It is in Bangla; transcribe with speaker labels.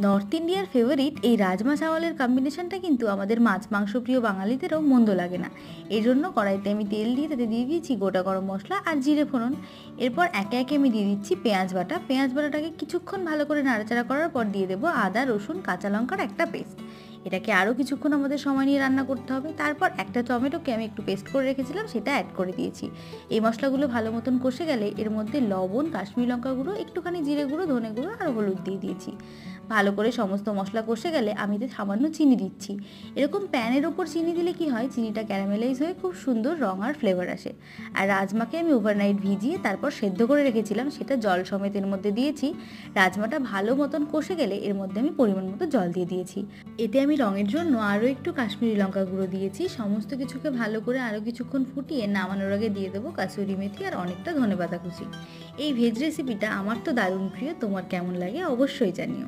Speaker 1: নর্থ ইন্ডিয়ার ফেভারিট এই রাজমা চাওয়ালের কম্বিনেশনটা কিন্তু আমাদের মাছ মাংস প্রিয় বাঙালিদেরও মন্দ লাগে না। এই জন্য কড়াইতে আমি তেল দিয়ে তাতে দিয়ে দিয়েছি গোটা গরম মশলা আর জিরে ফোড়ন। এরপর একে একে আমি দিয়ে দিচ্ছি পেঁয়াজ বাটা। পেঁয়াজ বাটাটাকে কিছুক্ষণ ভালো করে নাড়াচাড়া করার পর দিয়ে দেবো আদা রসুন কাঁচা লঙ্কার একটা পেস্ট। এটাকে আরও কিছুক্ষণ আমাদের সময় নিয়ে রান্না করতে হবে। তারপর একটা টমেটোকে আমি একটু পেস্ট করে রেখেছিলাম, সেটা অ্যাড করে দিয়েছি। এই মশলাগুলো ভালো মতন কষে গেলে এর মধ্যে লবণ, কাশ্মীরি লঙ্কা গুঁড়ো, একটুখানি জিরে গুঁড়ো, ধনে গুঁড়ো আর হলুদ দিয়ে দিয়েছি। ভালো করে সমস্ত মশলা কষে গেলে আমি এতে সামান্য চিনি দিচ্ছি। এরকম প্যানের ওপর চিনি দিলে কি হয়, চিনিটা ক্যারামেলাইজ হয়ে খুব সুন্দর রং আর ফ্লেভার আসে। আর রাজমাকে আমি ওভারনাইট ভিজিয়ে তারপর সেদ্ধ করে রেখেছিলাম, সেটা জল সমেত এর মধ্যে দিয়েছি। রাজমাটা ভালো মতন কষে গেলে এর মধ্যে আমি পরিমাণ মতো জল দিয়ে দিয়েছি। এতে আমি রঙের জন্য আরও একটু কাশ্মীরি লঙ্কা গুঁড়ো দিয়েছি। সমস্ত কিছুকে ভালো করে আরও কিছুক্ষণ ফুটিয়ে নামানোর আগে দিয়ে দেবো কাসুরি মেথি আর অনেকটা ধনেপাতা কুচি। এই ভেজ রেসিপিটা আমার তো দারুণ প্রিয়। তোমার কেমন লাগে অবশ্যই জানিও।